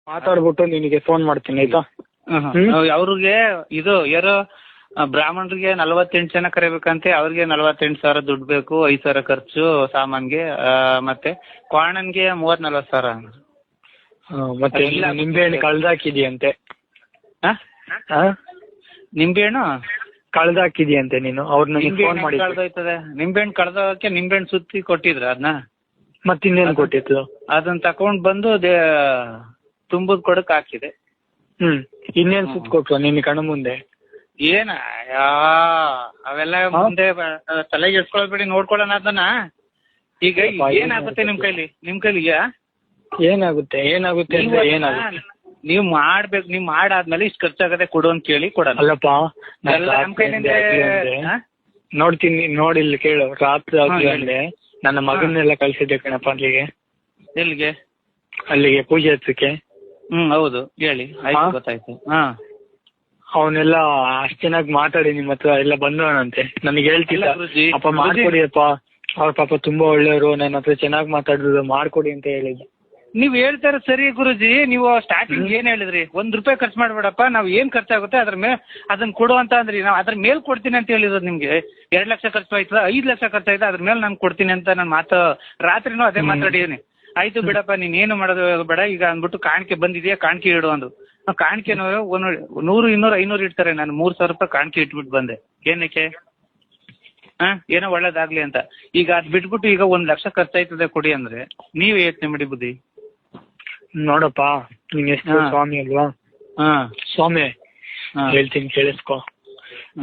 ಮಾತಾಡ್ಬಿಟ್ಟು ನಿನಗೆ ಫೋನ್ ಮಾಡ್ತೀನಿ ಆಯ್ತಾ. ಅವ್ರಿಗೆ ಇದು ಯಾರು ಬ್ರಾಹ್ಮಣರಿಗೆ 48 ಜನ ಕರಿಬೇಕಂತೆ. ಅವ್ರಿಗೆ 48,000 ದುಡ್ಡು ಬೇಕು, 5,000 ಖರ್ಚು ಸಾಮಾನ್ಗೆ, ಮತ್ತೆ ಕ್ವಾಣನ್ಗೆ 30-40 ಸಾವಿರ. ಮತ್ತೆ ನಿಂಬೆಹಣ್ಣು ಕಳ್ದಾಕಿದ್ಯಂತೆ. ನಿಂಬೆಹಣ್ಣು ಕಳ್ದಾಕಿದ್ಯಂತೆ ನೀನು. ಅವ್ರು ನನಗೆ ಫೋನ್ ಮಾಡಿ ಕಳ್ದೋಯ್ತದೆ. ನಿಂಬೆಹಣ್ಣು ಕಳ್ದೋಗಕ್ಕೆ ನಿಂಬೆಹಣ್ಣು ಸುತ್ತಿ ಕೊಟ್ಟಿದ್ರ ಅದನ್ನ. ಮತ್ತಿನ್ನೇನು ಕೊಟ್ಟಿತ್ತು? ಅದನ್ನ ತಕೊಂಡ್ ಬಂದು ತುಂಬದ್ ಕೊಡಕ್ ಹಾಕಿದೆ. ಇನ್ನೇನ್ ಸುತ್ತ ಕೊಟ್ರು ನಿನ್ನ ಕಣ್ಣು ಮುಂದೆ? ಏನ ಅವೆಲ್ಲ ಮುಂದೆ ತಲೆಗೆ ಎಡ್ಸ್ಕೊಳ್ಬೇಡಿ, ನೋಡ್ಕೊಳ್ಳೋಣ ಅದನ್ನ. ಈಗ ಏನಾಗುತ್ತೆ ನಿಮ್ ಕೈಲಿ ಏನಾಗುತ್ತೆ ಏನಾಗುತ್ತೆ ಅಂದ್ರೆ ಏನಾಗುತ್ತೆ? ನೀವ್ ಮಾಡ್ಬೇಕು. ನೀವ್ ಮಾಡಾದ್ಮೇಲೆ ಇಷ್ಟು ಖರ್ಚಾಗತ್ತೆ ಕೊಡು ಅಂತ ಕೇಳಿ ಕೊಡಲ್ಲ. ಅಲ್ಲಪ್ಪ ನಮ್ ಕೈಲಿಂದ ನೋಡ್ತೀನಿ. ನೋಡಿಲ್ಲಿ ಕೇಳು, ರಾತ್ರಿ ಅಂದ್ರೆ ನನ್ನ ಮಗನ್ನೆಲ್ಲ ಕಳ್ಸಿದ್ದೆ ಕಣಪ್ಪ ಅಲ್ಲಿಗೆ. ಎಲ್ಲಿಗೆ? ಅಲ್ಲಿಗೆ ಪೂಜೆ ಹಚ್ಚಕ್ಕೆ. ಹೌದು ಹೇಳಿ. ಆಯ್ತು ಗೊತ್ತಾಯ್ತು. ಅವನೆಲ್ಲ ಅಷ್ಟ್ ಚೆನ್ನಾಗಿ ಮಾತಾಡಿ ನಿಮ್ಮ ಹತ್ರ ಎಲ್ಲ ಬಂದವನಂತೆ. ನನಗೆ ಹೇಳ್ತಿಲ್ಲ ಅಪ್ಪ ಮಾಡ್ಕೊಡಿ ಅಪ್ಪ, ಅವ್ರ ಪಾಪ ತುಂಬಾ ಒಳ್ಳೆಯವರು, ನನ್ನ ಹತ್ರ ಚೆನ್ನಾಗಿ ಮಾತಾಡಿದ್ರು, ಮಾಡ್ಕೊಡಿ ಅಂತ ಹೇಳಿದ್ದೆ. ನೀವ್ ಹೇಳ್ತಾರ ಸರಿ ಗುರುಜಿ. ನೀವು ಸ್ಟಾರ್ಟಿಂಗ್ ಏನ್ ಹೇಳಿದ್ರಿ? ₹1 ಖರ್ಚು ಮಾಡ್ಬೇಡಪ್ಪ, ನಾವ್ ಏನ್ ಖರ್ಚಾಗುತ್ತೆ ಅದ್ರ ಮೇಲೆ ಅದನ್ನ ಕೊಡು ಅಂತ ಅಂದ್ರಿ. ನಾವ್ ಅದ್ರ ಮೇಲೆ ಕೊಡ್ತೀನಿ ಅಂತ ಹೇಳಿರೋದು ನಿಮ್ಗೆ. 2 ಲಕ್ಷ ಖರ್ಚು ಆಯ್ತದ, 5 ಲಕ್ಷ ಖರ್ಚಾಯ್ತು, ಅದ್ರ ಮೇಲೆ ನಾನು ಕೊಡ್ತೀನಿ ಅಂತ ನಾನು ಮಾತು ರಾತ್ರಿನೂ ಅದೇ ಮಾತಾಡಿದೀನಿ. ಆಯ್ತು ಬಿಡಪ್ಪ, ನೀನ್ ಏನು ಮಾಡೋದು ಬೇಡ ಈಗ ಅಂದ್ಬಿಟ್ಟು ಕಾಣಿಕೆ ಬಂದಿದ್ಯಾ ಕಾಣಿಕೆ ಇಡು ಅಂದು. ಕಾಣಿಕೆ 100, 200, 500 ಇಡ್ತಾರೆ. ನಾನು ₹3,000 ಕಾಣಿಕೆ ಇಟ್ಬಿಟ್ಟು ಬಂದೆ. ಏನಕ್ಕೆ? ಏನೋ ಒಳ್ಳೇದಾಗ್ಲಿ ಅಂತ. ಈಗ ಅದ್ ಬಿಟ್ಬಿಟ್ಟು ಈಗ 1 ಲಕ್ಷ ಖರ್ಚಾಯ್ತದೆ ಕೊಡಿ ಅಂದ್ರೆ ನೀವ್ ಯೋಚನೆ ಮಾಡಿ ಬುದ್ಧಿ. ನೋಡಪ್ಪ, ನೀನ್ ಎಷ್ಟು ಸ್ವಾಮಿ ಅಲ್ವಾ? ಸ್ವಾಮಿ ಹೇಳ್ತೀನಿ ಕೇಳಿಸ್ಕೊ.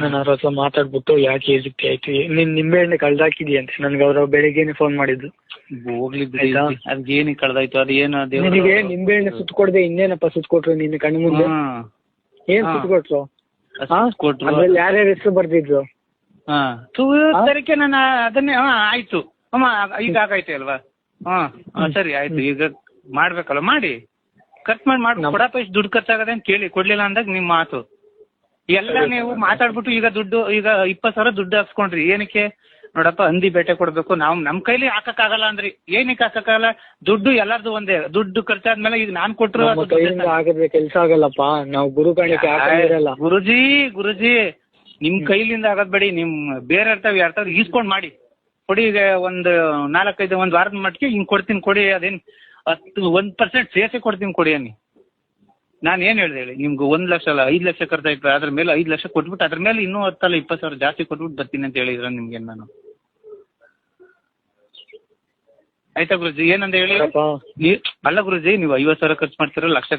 ನಾನು ಅವ್ರ ಹತ್ರ ಮಾತಾಡ್ಬಿಟ್ಟು ಯಾಕೆ ಈ ರೀತಿ ಆಯ್ತು, ನೀನ್ ನಿಂಬೆಹಣ್ಣೆ ಕಳ್ದಾಕಿದ್ಯಂತೆ. ನನ್ಗೆ ಅವ್ರ ಬೆಳಿಗ್ಗೆನೆ ಫೋನ್ ಮಾಡಿದ್ದು. ಹೋಗ್ಲಿ ಅದೇನು ಕಳ್ದಾಯ್ತು, ಅದೇನು ನಿನಗೆ ನಿಂಬೆಹಣ್ಣೆ ಸುತ್ಕೊಡ್ದೆ ಇನ್ನೇನಪ್ಪ ಸುತ್ಕೊಟ್ರು ನಿನ್ನ ಕಣ್ಣು ಮುಂದೆ? ಏನ್ ಸುತ್ಕೊಟ್ರು? ಅದ್ರಲ್ಲಿ ಯಾರ್ಯಾರ ಹೆಸರು ಬರ್ದಿದ್ರು? ಸರಿಕೆ ನಾನು ಅದನ್ನೇ ಆಯ್ತು ಅಮ್ಮ, ಈಗ ಆಗಾಯ್ತು ಅಲ್ವಾ? ಸರಿ ಆಯ್ತು. ಈಗ ಮಾಡ್ಬೇಕಲ್ಲ, ಮಾಡಿ ಖರ್ಚು ಮಾಡಿ ಕೊಡಪ್ಪ, ಇಷ್ಟು ದುಡ್ಡು ಖರ್ಚಾಗದೆ ಅಂತ ಕೇಳಿ. ಕೊಡ್ಲಿಲ್ಲ ಅಂದಾಗ ನಿಮ್ ಮಾತು ಎಲ್ಲ ನೀವು ಮಾತಾಡ್ಬಿಟ್ಟು ಈಗ ದುಡ್ಡು ಈಗ 20,000 ದುಡ್ಡು ಹಾಕ್ಸ್ಕೊಂಡ್ರಿ. ಏನಕ್ಕೆ? ನೋಡಪ್ಪ ಹಂದಿ ಬೇಟೆ ಕೊಡ್ಬೇಕು, ನಾವು ನಮ್ ಕೈಲಿ ಹಾಕಕ್ಕಾಗಲ್ಲ ಅಂದ್ರಿ. ಏನಕ್ಕೆ ಹಾಕಕ್ಕಾಗಲ್ಲ? ದುಡ್ಡು ಎಲ್ಲಾರ್ದು ಒಂದೇ. ದುಡ್ಡು ಖರ್ಚಾದ್ಮೇಲೆ ಈಗ ನಾನ್ ಕೊಟ್ರು ಆಗಿದ್ರೆ ಕೆಲ್ಸ ಆಗಲ್ಲಪ್ಪ. ನಾವು ಗುರುಜಿ ನಿಮ್ ಕೈಲಿಂದ ಆಗದ್ ಬೇಡಿ. ನಿಮ್ ಬೇರೆ ಯಾರ್ತಾವ್ ಈಸ್ಕೊಂಡ್ ಮಾಡಿ ಕೊಡಿ. ಈಗ ಒಂದು 4-5 ಒಂದ್ ವಾರದ ಮಟ್ಟಿಗೆ ಹಿಂಗ್ ಕೊಡ್ತೀನಿ ಕೊಡಿ. ಅದೇನ್ 1% ಸೇರ್ಸಿ ಕೊಡ್ತೀನಿ ಕೊಡಿ ಅನ್ನಿ. ನಾನು ಏನ್ ಹೇಳ್ದೆ ಹೇಳಿ ನಿಮ್ಗೆ? 1 ಲಕ್ಷ ಅಲ್ಲ 5 ಲಕ್ಷ ಖರ್ಚಾಯ್ತು. ಅದ್ರ ಮೇಲೆ 5 ಲಕ್ಷ ಕೊಟ್ಬಿಟ್ಟು ಅದ್ರ ಮೇಲೆ ಇನ್ನೂ 10 ಅಲ್ಲ 20,000 ಜಾಸ್ತಿ ಕೊಟ್ಬಿಟ್ಟು ಬರ್ತೀನಿ ಅಂತ ಹೇಳಿದ್ರ ನಿಮ್ಗೆ ನಾನು. ಆಯ್ತಾ ಗುರುಜಿ? ಏನಂತ ಹೇಳಿ? ಅಲ್ಲ ಗುರುಜಿ, ನೀವು 50,000 ಖರ್ಚು ಮಾಡ್ತೀರ, ಲಕ್ಷ